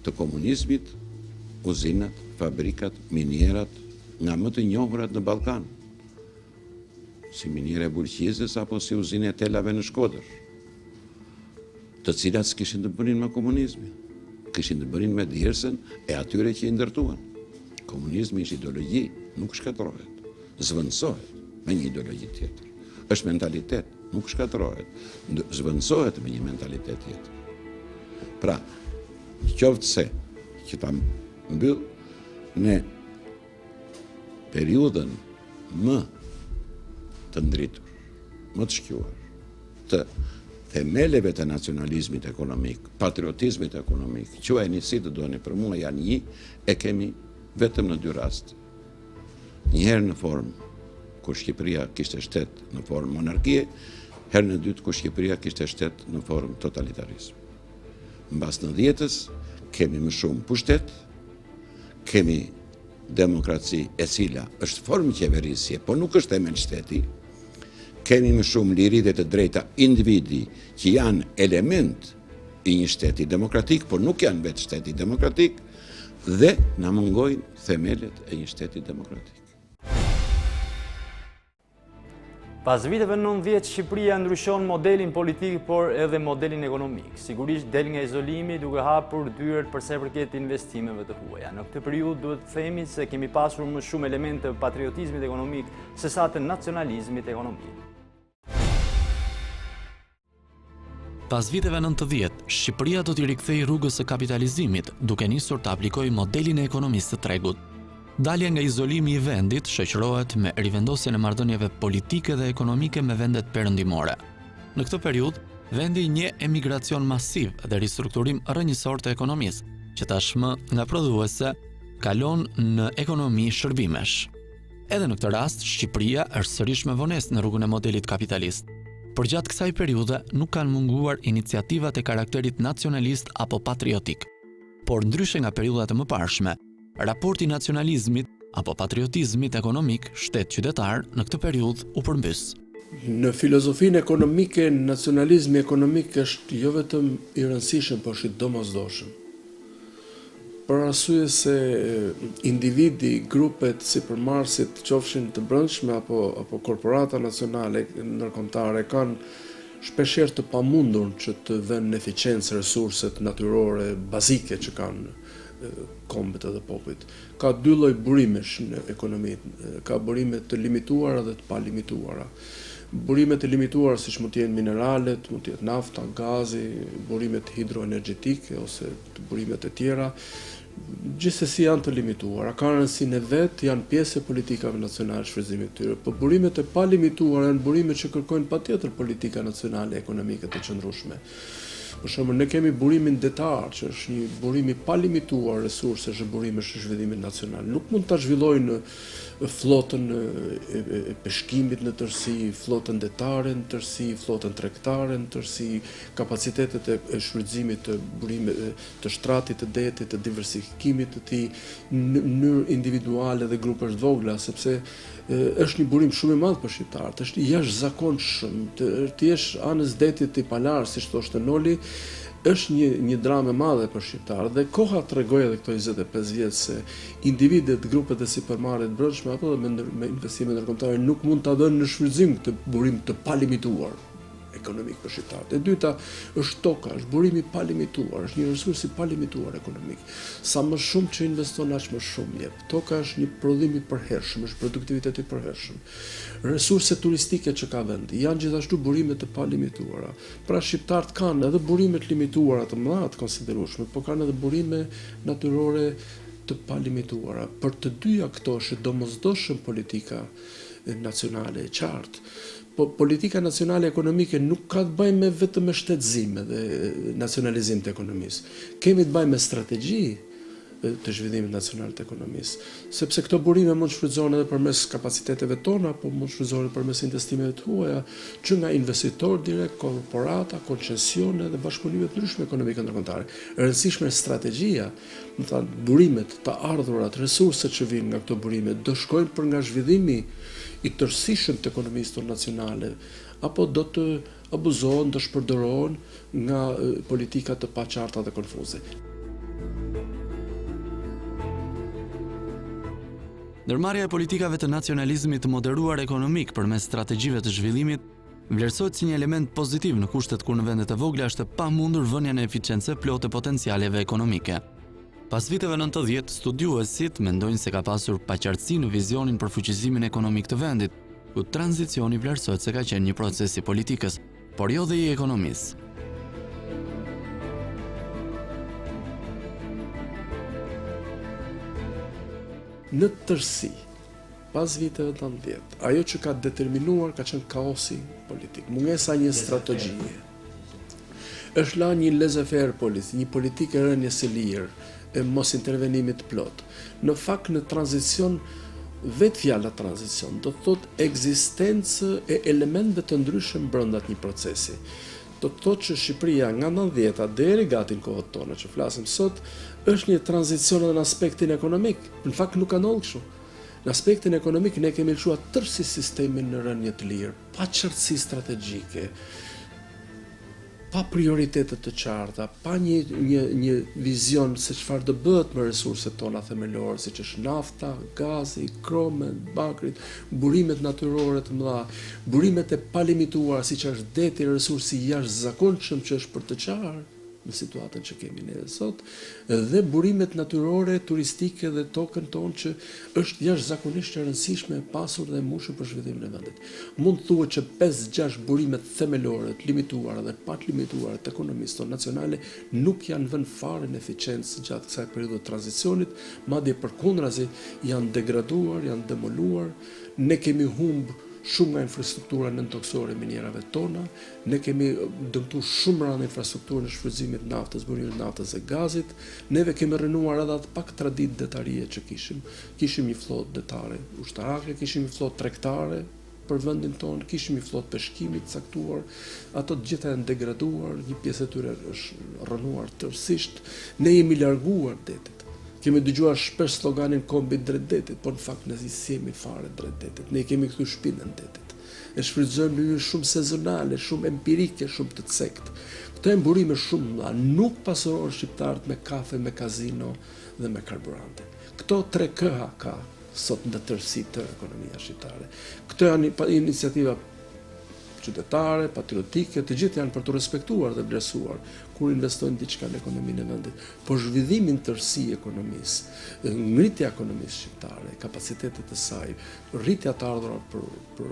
të komunizmit, uzinat, fabrikat, minierat nga më të njohurat në Ballkan, si miniera e Bulqizës apo si uzina e telave në Shkodër, të cilat s'kishin të bënin me komunizmin, kishin të bënin me djersën e atyre që i ndërtuan. Komunizmi është ideologji, nuk shkatërrohet, zvendësohet me një ideologji tjetër. Është mentalitet, nuk shkatërrohet, zvendësohet me një mentalitet tjetër. Pra, qoftë se që ta mbyll në periudhën më të ndritur, më të shkjuar, të themeleve të nacionalizmit ekonomik, patriotizmit ekonomik, quajeni si të doni, për mua janë një, e kemi vetëm në dy rast. Njëherë në formë kur Shqipëria kishte shtet në formë monarkie, herë në dytë kur Shqipëria kishte shtet në formë totalitarizm. Mbas 90-s kemi më shumë pushtet, kemi demokraci e cila është formë qeverisje, po nuk është themel shteti, kemi më shumë liri dhe të drejta individi që janë element i një shteti demokratik, por nuk janë vetë shteti demokratik, dhe na mungojnë themelet e një shteti demokratik. Pas viteve 90, Shqipëria ndryshon modelin politik, por edhe modelin ekonomik. Sigurisht del nga izolimi duke hapur dyert për sa i përket investimeve të huaja. Në këtë periudhë duhet të themi se kemi pasur më shumë elemente të patriotizmit ekonomik se sa të nacionalizmit ekonomik. Pas viteve 90, Shqipëria do t'i rikthejë rrugës së kapitalizimit, duke nisur të aplikojë modelin e ekonomisë së tregut. Dalja nga izolimi i vendit shoqërohet me rivendosjen e marrëdhënieve politike dhe ekonomike me vendet perëndimore. Në këtë periudhë, vendi njeh emigracion masiv dhe ristrukturim rrënjësor të ekonomisë, që tashmë nga prodhuese kalon në ekonomi shërbimesh. Edhe në këtë rast, Shqipëria është sërish me vonesë në rrugën e modelit kapitalist. Por gjatë kësaj periudhe nuk kanë munguar iniciativat e karakterit nacionalist apo patriotik. Por ndryshe nga periudhat e mëparshme, raporti nacionalizmit apo patriotizmit ekonomik shtet-qytetar në këtë periudhë u përmbys. Në filozofinë ekonomike, nacionalizmi ekonomik është jo vetëm i rëndësishëm, por është i domosdoshëm. Për arsye se individi, grupet sipërmarrësit, qofshin të brendshme apo korporata nacionale ndërkombëtare, kanë shpeshherë të pamundur që të vënë në eficiencë resurset natyrore bazike që kanë kombet edhe popujt. Ka dy lloj burimesh në ekonomi, ka burime të limituara dhe të palimituara. Burimet e limituara siç mund të jenë mineralet, mund të jetë nafta, gazi, burimet hidroenergjetike ose burimet e tjera, gjithsesi janë të limituara, kanë rëndësinë e vet, janë pjesë e politikave nacionale shfrytëzimit të tyre. Por burimet e palimituara janë burime që kërkojnë patjetër politika nacionale ekonomike të qëndrueshme. Për shembull, ne kemi burimin detar, që është një burim i palimituar resursesh e burimesh të zhvillimit nacional. Nuk mund ta zhvillojnë flotën e peshkimit në tërësi, flotën detare në tërësi, flotën tregtare në tërësi, kapacitetet e shfrytëzimit të burimeve të shtratit të detit, të diversifikimit të tij në mënyrë individuale dhe grupesh të vogla, sepse është një burim shumë i madh për shqiptarët, është i jashtëzakonshëm, të jesh anës detit i palar, siç thoshte Noli, është një dramë e madhe për shqiptarët dhe koha tregoi edhe këto 25 vjet se individet, grupet e sipërmarrjet brendshme apo me investime ndërkombëtare nuk mund ta dhënë në shfrytëzim këtë burim të palimituar ekonomik për shqiptarët. E dyta është toka, është burimi palimituar, është një resurs i palimituar ekonomik. Sa më shumë që investon, aq më shumë jep. Toka është një prodhim i përhershëm, është produktivitet i përhershëm. Resurset turistike që ka vendi janë gjithashtu burime të palimituara. Pra shqiptarët kanë edhe burime të limituara të mëdha të konsiderueshme, por kanë edhe burime natyrore të palimituara. Për të dyja këto është domosdoshëm politika nacionale e qartë. Po politika nacionale ekonomike nuk ka të bëjë me vetëm me shtetëzim dhe nacionalizim të ekonomisë. Kemi të bëjmë me strategji të zhvillimit nacional të ekonomisë. Sepse këto burime mund shfrytëzohen edhe përmes kapaciteteve tona, po mund shfrytëzohen përmes investimeve të huaja, që nga investitor direkt, korporata, koncesione dhe bashkëpunime të ndryshme ekonomike ndërkombëtare. E rëndësishme është strategjia, do të thonë burimet, të ardhurat, resurset që vijnë nga këto burime do shkojnë për nga zhvillimi i tërësishëm të ekonomisë tonë nacionale, apo do të abuzohen, do shpërdoren nga politika të paqarta dhe konfuze. Ndërmarrja e politikave të nacionalizmit të moderuar ekonomik përmes strategjive të zhvillimit vlerësohet si një element pozitiv në kushtet kur në vendet e vogla është pamundur vënia në eficiencë plotë potencialeve ekonomike. Pas viteve 90, studiuesit mendojnë se ka pasur paqartësi në vizionin për fuqizimin ekonomik të vendit, ku tranzicioni vlerësohet se ka qenë një proces i politikës, por jo dhe i ekonomisë. Në tërësi, pas viteve 90, ajo që ka determinuar ka qenë kaosi politik, mungesa një strategjie. Është la një laissez-faire politik, një politikë e rënies së lirë, e mos intervenimit plot. Në fakt në tranzicion, vetë fjala tranzicion do të thotë ekzistencë e elementeve të ndryshëm brenda një procesi. Do të thotë që Shqipëria nga 90-ta deri gati në kohët tona që flasim sot, është një tranzicion edhe në aspektin ekonomik. Në fakt nuk ka ndodhur kështu. Në aspektin ekonomik ne kemi lëshuar tërësi sistemin në rënje të lirë, pa qartësi strategjike, pa prioritetet të qarta, pa një vizion se çfarë do bëhet me resurset tona themelore, siç është nafta, gazi, kromi, bakri, burimet natyrore të mëdha, burimet e palimituara siç është deti, resursi i jashtëzakonshëm që është për të qarë në situatën që kemi ne sot, dhe burimet natyrore, turistike dhe tokën tonë që është jashtëzakonisht e rëndësishme, e pasur dhe e mbushur për zhvillimin e vendit. Mund thuhet që 5-6 burimet themelore, të limituara dhe pa të limituara të ekonomisë tonë nacionale nuk janë vënë fare në eficiencë gjatë kësaj periudhe të tranzicionit, madje përkundrazi janë degraduar, janë demoluar, ne kemi humbë shumë nga infrastruktura nëntoksore e minierave tona, ne kemi dëmtuar shumë rënd infrastrukturën e shfrytëzimit të naftës, burimit të naftës e gazit, neve kemi rënuar edhe atë pak traditë detarie që kishim. Kishim një flotë detare ushtarake, kishim një flotë tregtare për vendin tonë, kishim një flotë peshkimi të caktuar, ato të gjitha janë degraduar, një pjesë e tyre është rënuar tërësisht, ne jemi larguar detit. Kemi dëgjuar shpesh sloganin kombi drejt detit, por në fakt ne jemi fare drejt detit. Ne kemi këtu shpinën detit. E shfrytëzojmë në mënyrë shumë sezonale, shumë empirike, shumë të cektë. Këto janë burime shumë mëdha, nuk pasurohen shqiptarët me kafe, me kazino dhe me karburante. Këto 3 këha ka sot në tërësi të ekonomia shqiptare. Këto janë iniciativa qytetare, patriotike, të gjithë janë për të respektuar dhe vlerësuar kur investojnë diçka në ekonominë e vendit. Por zhvillimin tërësi i ekonomisë, ngritja e ekonomisë shqiptare, kapacitetet e saj, rritja të ardhurat për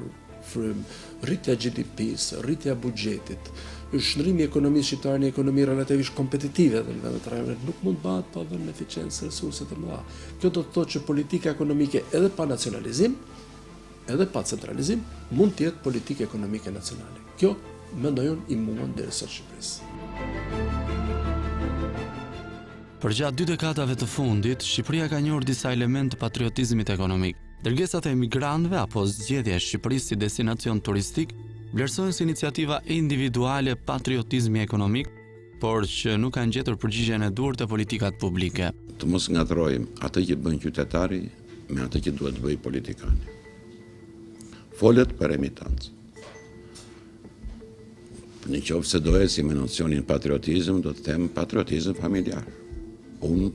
frym, rritja e GDP-së, rritja e buxhetit, shndrimi i ekonomisë shqiptare në ekonomi relativisht kompetitive dhe në vendet rreme nuk mund bëhet pa vënë në eficiencë resurse të mëdha. Kjo do të thotë që politika ekonomike edhe pa nacionalizim, edhe pa centralizim, mund të jetë politikë ekonomike nacionale. Kjo, mendoj unë, i mungon deri sot Shqipërisë. Përgjatë 2 dekadave të fundit, Shqipëria ka njohur disa elementë të patriotizmit ekonomik. Dërgesat e emigrantëve apo zgjedhja e Shqipërisë si destinacion turistik vlerësohen si iniciativa individuale patriotizmi ekonomik, por që nuk kanë gjetur përgjigjen e duhur te politikat publike. Të mos ngatrojmë atë që bën qytetari me atë që duhet të bëjë politikani. Folet për emitancë. Në qoftë se do eci me nocionin patriotizm, do të them patriotizm familjar. Unë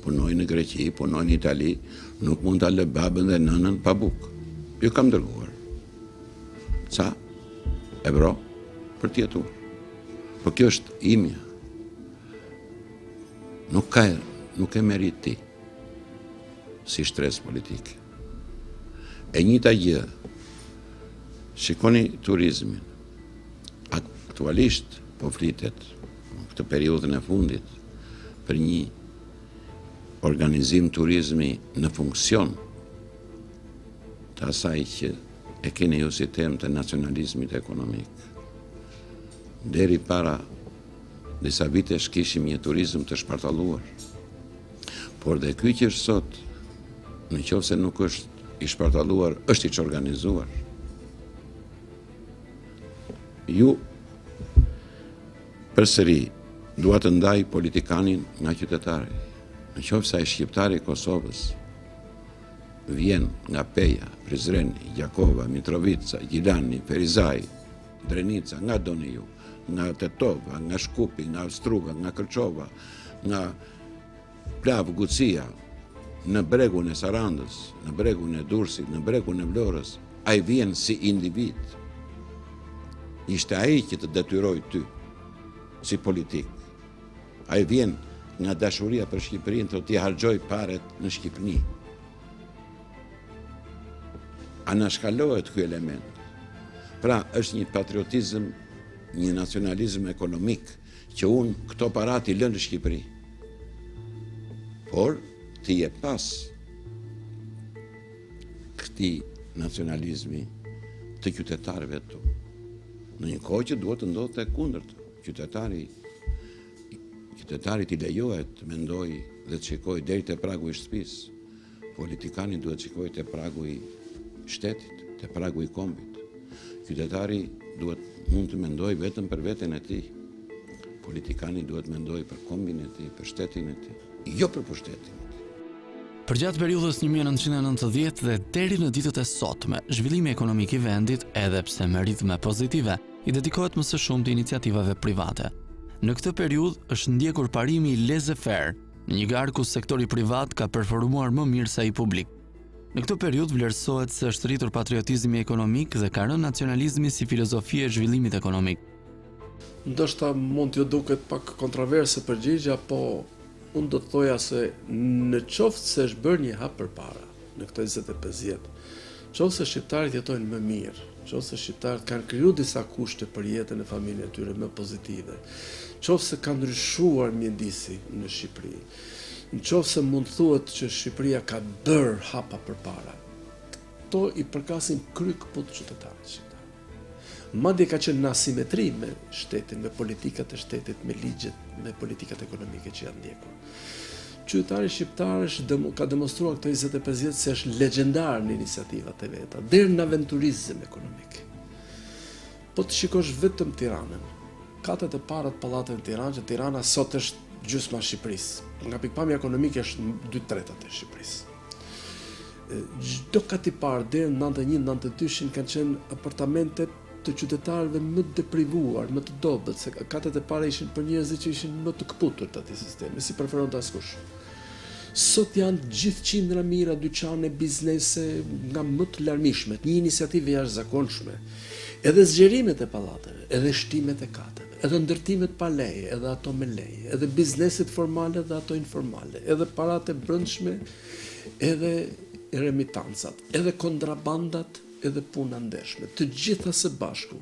punoj në Greqi, punoj në Itali, nuk mund ta lë babën dhe nënën pa bukë. Ju kam dërguar. Ca euro për të jetuar. Po kjo është imja. Nuk e merit ti si shtres politik. E njëjta gjë. Shikoni turizmin. Aktualisht po flitet në këtë periudhën e fundit për një organizim turizmi në funksion të asaj që e keni ju si temë të nacionalizmit ekonomik. Deri para disa vitesh kishim një turizm të shpartalluar. Por dhe ky që është sot, në qoftë se nuk është i shpartalluar, është i çorganizuar. Ju përsëri dua të ndaj politikanin nga qytetari. Në qoftë se ai shqiptari i Kosovës vjen nga Peja, Prizreni, Gjakova, Mitrovica, Gjilani, Ferizaj, Drenica, nga doni ju, nga Tetova, nga Shkupi, nga Struga, nga Kërçova, nga Plav, Gucia, në bregun e Sarandës, në bregun e Durrësit, në bregun e Vlorës, ai vjen si individ. Ishte ai që të detyroi ty si politik. Ai vjen nga dashuria për Shqipërinë, të t'i harxoj paret në Shqipëni. Anashkalohet ky element. Pra, është një patriotizëm, një nacionalizëm ekonomik, që unë këto parat i lënë në Shqipëri. Por, ti je pas këti nacionalizmi të qytetarëve tu. Në një kohë që duhet të ndodhte kundërt. Qytetarit i lejohet të mendoj dhe të shikoj deri te pragu i shtëpisë. Politikani duhet të shikojë te pragu i shtetit, te pragu i kombit. Qytetari mund të mendoj vetëm për veten e tij. Politikani duhet mendoj për kombin e tij, për shtetin e tij, jo për pushtetin. Përgjatë periudhës 1990 dhe deri në ditët e sotme, zhvillimi ekonomik i vendit, edhe pse me ritme pozitive, i dedikohet më së shumti iniciativave private. Në këtë periudhë është ndjekur parimi i laissez-faire, në një garë ku sektori privat ka performuar më mirë se ai publik. Në këtë periudhë vlerësohet se është rritur patriotizmi ekonomik dhe ka rënë nacionalizmi si filozofi e zhvillimit ekonomik. Ndoshta mund t'ju duket pak kontroverse përgjigja, po unë do të thoja se në qoftë se është bërë një hap përpara në këto 25 vjet, qoftë se shqiptarët jetojnë më mirë, qoftë se shqiptarët kanë kriju disa kushte për jetën e familjes tyre më pozitive, qoftë se ka ndryshuar mjedisi në Shqipëri, në qoftë se mund thuhet që Shqipëria ka bërë hapa përpara, to i përkasin kryqëput qytetarët shqiptar. Madje ka qenë në asimetri me shtetin, me politikat e shtetit, me ligjet, me politikat ekonomike që janë ndjekur. Qytetari shqiptar ka demonstruar këto 25 vjet se është legjendar në iniciativat e veta, deri në aventurizëm ekonomik. Po të shikosh vetëm Tiranën, katet e para të pallateve në Tiranë, që Tirana sot është gjysma e Shqipërisë. Nga pikpamja ekonomike është 2/3 e Shqipërisë. Çdo kat i parë deri në 91-92 kanë qenë apartamente të qytetarëve më të deprivuar, më të dobët, se katet e para ishin për njerëzit që ishin më të kputur të atij sistemi, si preferonte askush. Sot janë gjithë qindra mira, dyqane, biznese nga më të larmishmet, një iniciativë jashtëzakonshme. Edhe zgjerimet e pallateve, edhe shtimet e kateve, edhe ndërtimet pa leje, edhe ato me leje, edhe bizneset formale dhe ato informale, edhe paratë e brendshme, edhe remitancat, edhe kontrabandat, edhe puna ndershme. Të gjitha së bashku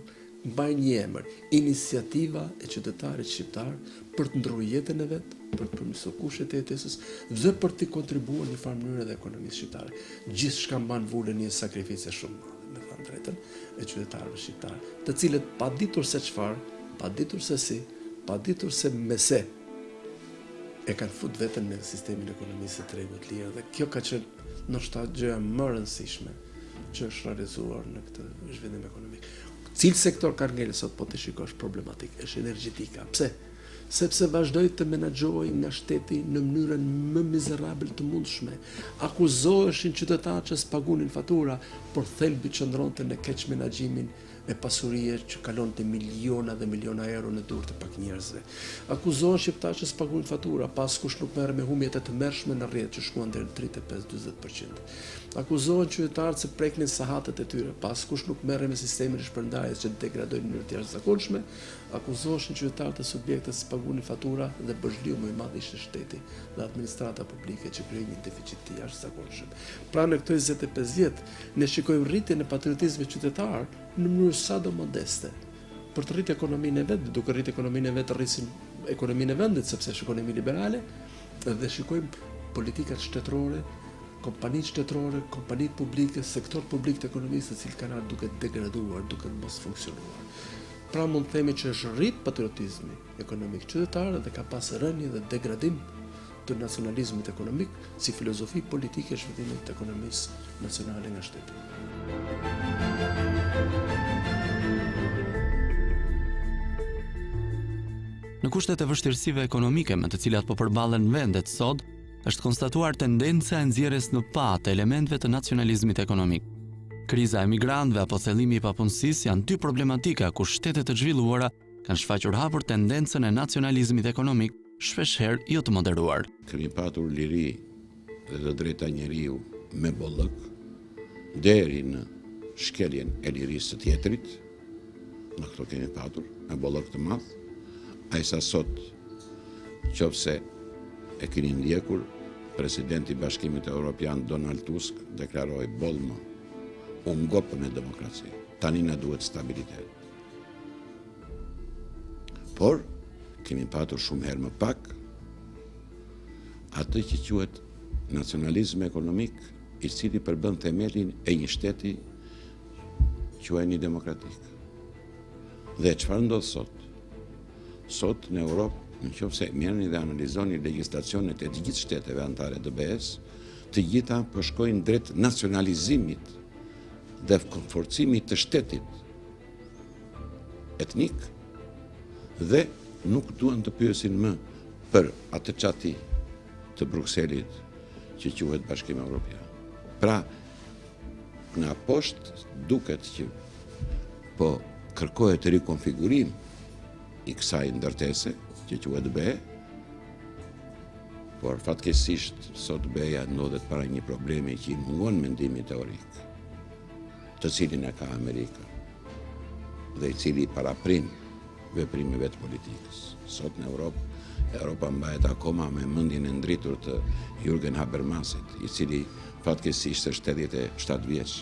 mbajnë një emër, iniciativa e qytetarit shqiptar për të ndruar jetën e vet, për të përmirësuar kushtet e jetesës dhe për të kontribuar në farë mënyrë edhe ekonomisë shqiptare. Gjithçka mban vulën një sakrificë shumë madhe, me thënë drejtën, e qytetarëve shqiptar, të cilët pa ditur se çfarë, pa ditur se si, pa ditur se me se, e kanë fut veten në sistemin e ekonomisë së tregut lirë, dhe kjo ka qenë ndoshta gjëja më e rëndësishme që është realizuar në këtë zhvillim ekonomik. Cili sektor ka ngel sot po të shikosh problematik, është energjetika. Pse? Sepse vazhdoi të menaxhohej nga shteti në mënyrën më mizerabël të mundshme. Akuzoheshin qytetarët që s'pagunin fatura, por thelbi qëndronte në keq menaxhimin e pasurie që kalonte miliona dhe miliona euro në dorë të pak njerëzve. Akuzohen shqiptarët që s'pagunin fatura, pas kush nuk merr me humjet e tmerrshme në rrjet që shkuan deri në 35-40%. Akuzohen qytetarët se preknin sahatet e tyre, pas kush nuk merr me sistemin e shpërndarjes që degradoi në mënyrë të jashtëzakonshme. Akuzohen qytetarët e subjekteve që s'pagunin fatura dhe bëshliu më i madh ishte shteti dhe administrata publike që krijoi një deficit të jashtëzakonshëm. Pra në këto 25 vjet ne shikojmë rritjen e patriotizmit qytetar në mënyrë sado modeste. Për të rritë ekonominë e vet, duke rritë ekonominë e vet, rrisin ekonominë e vendit, sepse është ekonomi liberale, dhe shikojmë politikat shtetërore, kompanitë shtetërore, kompanitë publike, sektor publik të ekonomisë, të cilët kanë ardhur duke degraduar, duke mos funksionuar. Pra mund të themi që është rrit patriotizmi ekonomik qytetar dhe ka pas rënje dhe degradim të nacionalizmit ekonomik si filozofi politike e shpëtimit të ekonomisë nacionale nga shteti. Në kushtet e vështirësive ekonomike me të cilat po përballen vendet sot, është konstatuar tendenca e nxjerrjes në pa të elementëve të nacionalizmit ekonomik. Kriza e migrantëve apo thellimi i papunësisë janë dy problematika ku shtetet e zhvilluara kanë shfaqur hapur tendencën e nacionalizmit ekonomik, shpeshherë jo të moderuar. Kemi patur liri dhe të drejta njeriu me bollëk, deri në shkeljen e lirisë të tjetrit, në këto kemi patur me bollëk të madh, ajsa sot, qofse e keni ndjekur, presidenti i Bashkimit Evropian Donald Tusk deklaroi bollmë, unë ngopë me demokraci, tani na duhet stabilitet. Por, kemi patur shumë herë më pak, atë që quhet nacionalizm ekonomik, i cili përbën themelin e një shteti quheni demokratik. Dhe çfarë ndodh sot? Sot në Europë, nëse merrni dhe analizoni legjislacionet e të gjithë shteteve anëtare të BE-s, të gjitha po shkojnë drejt nacionalizimit dhe forcimit të shtetit etnik dhe nuk duan të pyesin më për atë çati të Brukselit që quhet Bashkimi Evropian. Pra, nga poshtë duket që po kërkohet rikonfigurim i kësaj ndërtese që quhet BE, por fatkeqësisht sot BE-ja ndodhet para një problemi që i mungon mendimi teorik, të cilin e ka Amerika dhe i cili paraprin veprimeve të politikës. Sot në Europa mbahet akoma me mendjen e ndritur të Jürgen Habermasit, i cili fatkeqësisht është 87 vjeç.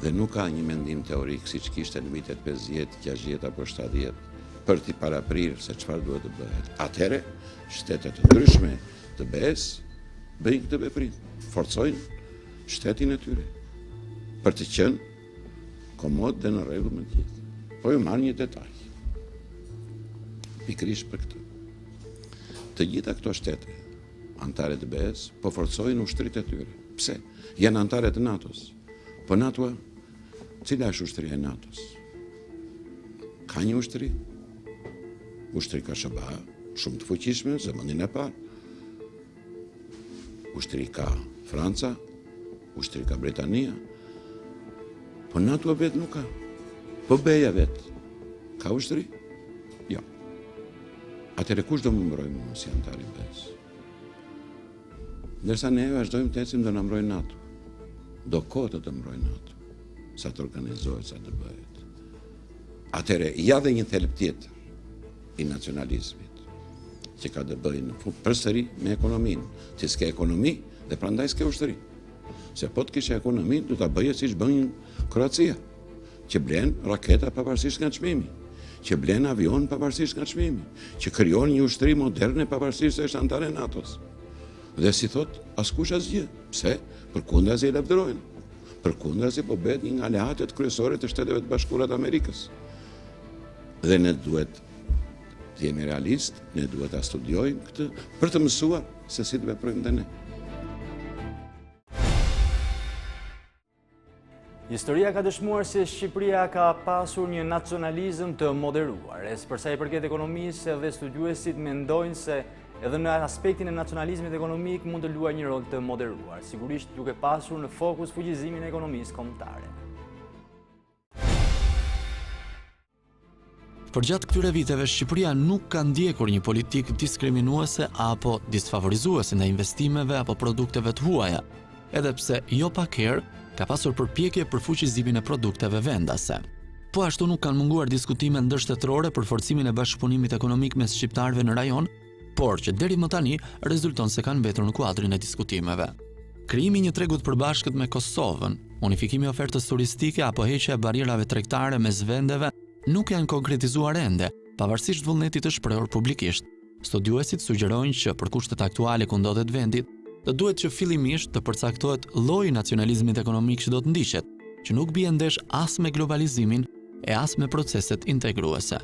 Dhe nuk ka një mendim teorik siç kishte në vitet 50, 60 apo 70 për t'i paraprirë se çfarë duhet të bëhet. Atëherë, shtetet të ndryshme të BE-s bëjnë këtë veprim, forcojnë shtetin e tyre për të qenë komod dhe në rregull me të gjithë. Po ju marr një detaj. Pikërisht për këtë. Të gjitha këto shtete anëtare të BE-s po forcojnë ushtritë e tyre. Pse? Janë anëtare të NATO-s. Po NATO, cila është ushtria e NATO-s? Ka një ushtri? Ushtri ka SBA, shumë të fuqishme, zëmendjen e parë. Ushtri ka Franca, ushtri ka Britania. Po NATO vetë nuk ka. Po BE-ja vetë ka ushtri? Jo. Atëherë kush do më mbrojë mua si anëtar i BE-s? Ndërsa ne vazhdojmë të ecim do na mbrojë NATO. Do kohë të mbrojë NATO, sa të organizohet, sa të bëhet. Atëherë, ja dhe një thelb tjetër i nacionalizmit, që ka të bëjë në fund përsëri me ekonominë. Ti s'ke ekonomi dhe prandaj s'ke ushtri. Se po të kishe ekonomi, do ta bëje siç bën Kroacia, që blen raketa pavarësisht nga çmimi, që blen avion pavarësisht nga çmimi, që krijon një ushtri moderne pavarësisht se është anëtare e NATO-s. Dhe si thot, askush asgjë. Pse? Përkundazi e lavdërojnë. Përkundazi po bëhet një nga aleatët kryesore të Shteteve të Bashkuara të Amerikës. Dhe ne duhet të jemi realist, ne duhet ta studiojmë këtë për të mësuar se si të veprojmë dhe ne. Historia ka dëshmuar se Shqipëria ka pasur një nacionalizëm të moderuar. Për sa i përket ekonomisë, edhe studiuesit mendojnë se edhe në aspektin e nacionalizmit ekonomik mund të luajë një rol të moderuar, sigurisht duke pasur në fokus fuqizimin e ekonomisë kombëtare. Përgjatë këtyre viteve, Shqipëria nuk ka ndjekur një politikë diskriminuese apo disfavorizuese ndaj investimeve apo produkteve të huaja, edhe pse jo pak herë ka pasur përpjekje për fuqizimin e produkteve vendase. Po ashtu nuk kanë munguar diskutime ndërshtetërore për forcimin e bashkëpunimit ekonomik mes shqiptarëve në rajon, por që deri më tani rezulton se kanë mbetur në kuadrin e diskutimeve. Krijimi i një tregu të përbashkët me Kosovën, unifikimi i ofertës turistike apo heqja e barierave tregtare mes vendeve nuk janë konkretizuar ende, pavarësisht vullnetit të shprehur publikisht. Studiuesit sugjerojnë që për kushtet aktuale ku ndodhet vendi, do duhet që fillimisht të përcaktohet lloji i nacionalizmit ekonomik që do të ndiqet, që nuk bie ndesh as me globalizimin e as me proceset integruese.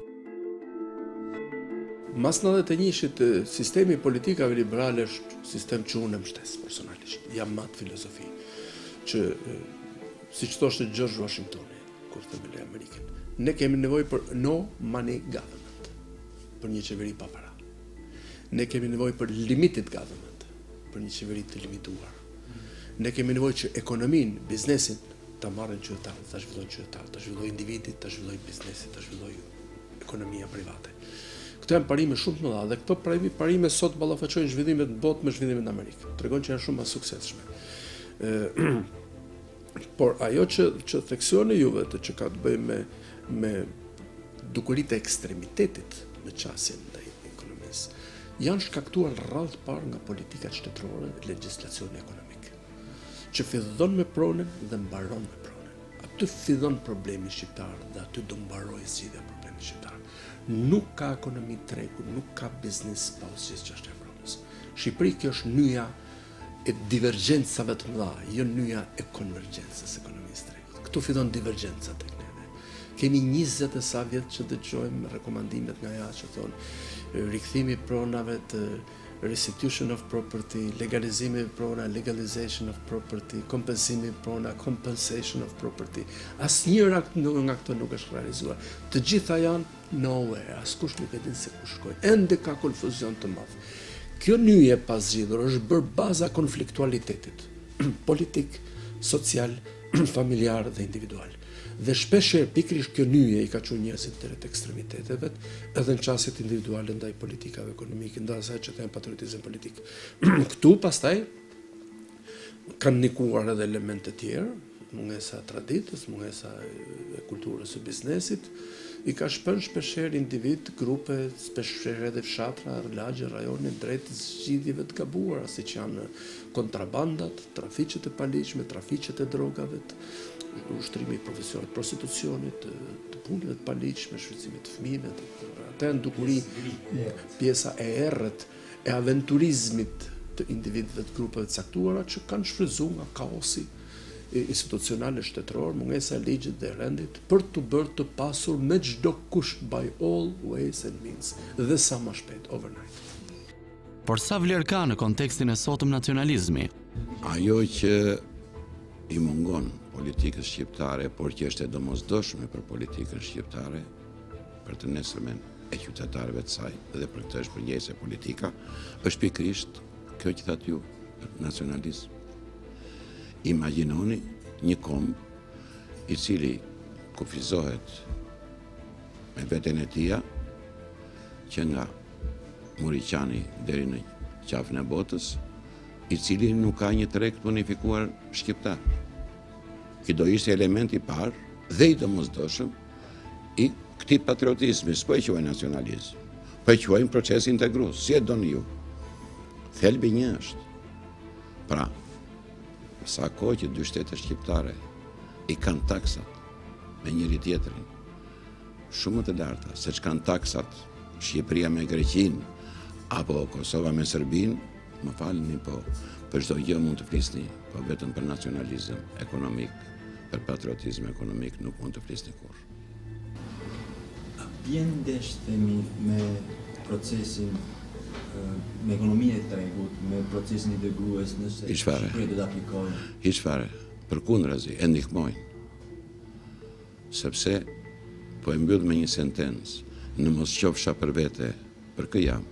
Mas 91-shit sistemi politikave liberale është sistem që unë mbështes personalisht. Jam matë filozofi që, si që thoshte George Washingtoni, kur themeloi Amerikën, ne kemi nevojë për no money government, për një qeveri pa para. Ne kemi nevojë për limited government, për një qeveri të limituar. Ne kemi nevojë që ekonominë, biznesin, ta marrin qytetarët, ta zhvillojnë qytetarët, ta zhvillojë individit, ta zhvillojë biznesit, ta zhvillojë ekonomia private. Këto janë parime shumë të mëdha dhe këto parime sot ballafaqojnë zhvillimet në botë me zhvillimet në Amerikë. Tregon që janë shumë më suksesshme. Por ajo që theksoni juve që ka të bëjë me dukuritë e ekstremitetit në qasjen ndaj ekonomisë, janë shkaktuar rrallë parë nga politikat shtetërore dhe legjislacioni ekonomik, që fillon me pronën dhe mbaron me pronën. Aty fillon problemi shqiptar dhe aty do mbarojë zgjidhja problemi shqiptar. Nuk ka ekonomi tregu, nuk ka biznes pa ushtrisë që është e pronës. Shqipëri kjo është nyja e divergjencave të mëdha, jo nyja e konvergjencës ekonomisë tregut. Këtu fillon divergjenca tek neve. Kemi 20 e sa vjet që dëgjojmë rekomandimet nga ja që thonë rikthimi pronave të restitution of property, legalizimi prona, legalization of property, kompensimi prona, compensation of property. Asnjëra nga këto nuk është realizuar. Të gjitha janë nowhere, askush nuk e din se ku shkojnë. Ende ka konfuzion të madh. Kjo nyje pa zgjidhur është bërë baza konfliktualitetit politik, social, familjar dhe individual. Dhe shpeshherë pikërisht kjo nyje i ka çuar njerëzit drejt ekstremiteteve, edhe në çastet individuale ndaj politikave ekonomike, ndaj asaj që thënë patriotizëm politik. Këtu pastaj kanë ndikuar edhe elemente të tjera, mungesa e traditës, mungesa e kulturës së biznesit, i ka shpërnë shpeshherë individ, grupe, shpeshherë edhe fshatra, lagje, rajone drejt zgjidhjeve të gabuara, siç janë kontrabandat, trafiqet e paligjshme, trafiqet e drogave, ushtrimi i profesionit, prostitucionit, të punëve të paligjshme, shfrytëzimit të fëmijëve, atë ndukuri pjesa e errët e aventurizmit të individëve të grupeve të caktuara që kanë shfrytzuar nga kaosi institucionale shtetëror, mungesa e ligjit dhe rendit për të bërë të pasur me çdo kusht by all ways and means dhe sa më shpejt overnight. Por sa vlerë ka në kontekstin e sotëm nacionalizmi? Ajo që i mungon politikës shqiptare, por që është e domosdoshme për politikën shqiptare, për të nesërmen e qytetarëve të saj dhe për këtë është përgjegjëse politika, është pikërisht kjo që thatë ju, nacionalizm. Imagjinoni një komb i cili kufizohet me veten e tija që nga Muriqani deri në qafën e botës, i cili nuk ka një treg të unifikuar shqiptar. Ki do ishte element i parë dhe i domosdoshëm i këtij patriotizmi, s'po e quaj nacionalizëm, po e quajmë proces integrues, si e doni ju. Thelbi një është. Pra, sa kohë që dy shtete shqiptare i kanë taksat me njëri tjetrin, shumë të larta, se që kanë taksat Shqipëria me Greqinë, apo Kosova me Serbinë, më falni, po për çdo gjë mund të flisni, po vetëm për nacionalizëm ekonomik, për patriotizëm ekonomik nuk mund të flisni kurrë. A bjen ndesh themi me procesin me ekonominë e tregut, me procesin integrues nëse Shqipëria do të aplikojë? Hiç fare, përkundrazi, e ndihmojnë. Sepse po e mbyll me një sentencë, në mos qofsha për vete, për kë jam,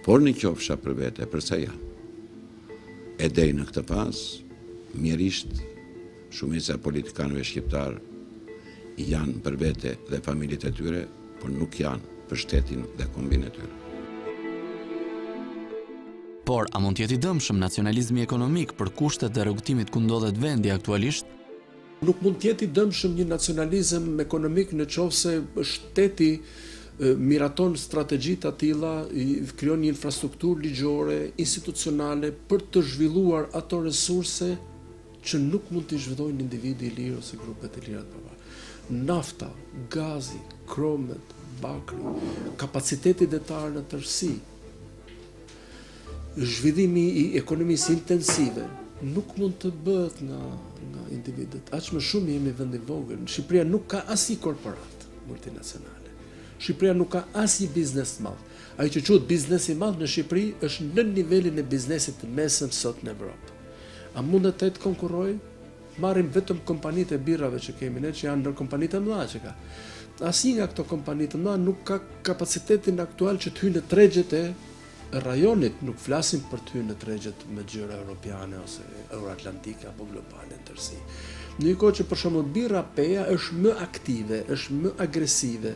por në qofsha për vete, përsa jam. E deri në këtë fazë, mjerisht, shumica politikanëve shqiptar janë për vete dhe familjet e tyre, por nuk janë për shtetin dhe kombin e tyre. Por, a mund t'jeti dëmshëm nacionalizmi ekonomik për kushtet e rrugëtimit ku ndodhet vendi aktualisht? Nuk mund t'jeti dëmshëm një nacionalizëm ekonomik në qoftë se shteti miraton strategji të tilla, krijon një infrastrukturë ligjore, institucionale për të zhvilluar ato resurse që nuk mund të zhvillojnë individi i lirë ose grupet e lira të pavarura. Nafta, gazi, kromet, bakri, kapaciteti detar në tërësi, zhvillimi i ekonomisë intensive nuk mund të bëhet nga individët. Aq më shumë jemi vend i vogël. Shqipëria nuk ka asnjë korporat multinacionale. Shqipëria nuk ka asnjë biznes të madh. Ai që quhet biznes i madh në Shqipëri është në nivelin e biznesit të mesëm sot në Evropë. A mundet të konkurrojë? Marrim vetëm kompanitë e birrave që kemi ne, që janë ndër kompanitë e mëdha që ka. Asnjë nga këto kompani të mëdha nuk ka kapacitetin aktual që të hyjë në tregjet e rajonit, nuk flasim për të hyrë në tregjet me gjëra europiane ose euroatlantike apo globale në tërësi. Në një kohë që për shembull birra Peja është më aktive, është më agresive,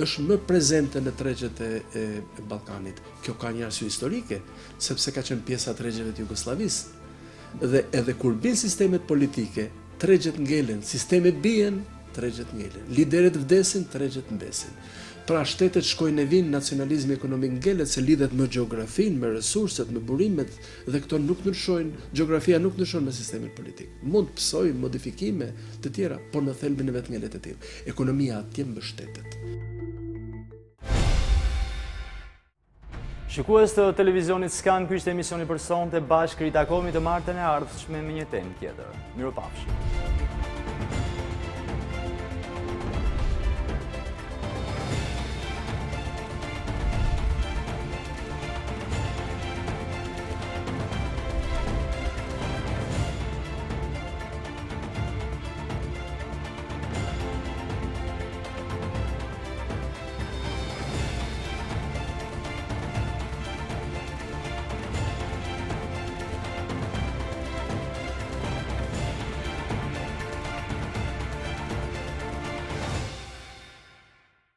është më prezente në tregjet e Ballkanit. Kjo ka një arsye historike, sepse ka qenë pjesa e tregjeve të Jugosllavisë. Dhe edhe kur bin sistemet politike, tregjet ngelen, sistemet bien, tregjet ngelen. Liderët vdesin, tregjet mbesin. Pra shtetet shkojnë e vinë, nacionalizmi ekonomik ngelet se lidhet me gjeografin, me resurset, me burimet, dhe këto nuk ndryshojnë, gjeografia nuk ndryshon me sistemin politik. Mund të pësojnë modifikime të tjera, por në thelbin e vetë ngelet e tillë. Ekonomia atje mbështetet. Shikues të televizionit Skan, ky ishte emisioni për sonte, bashkë ritakohemi të martën e ardhshme me një temë tjetër. Mirupafshim.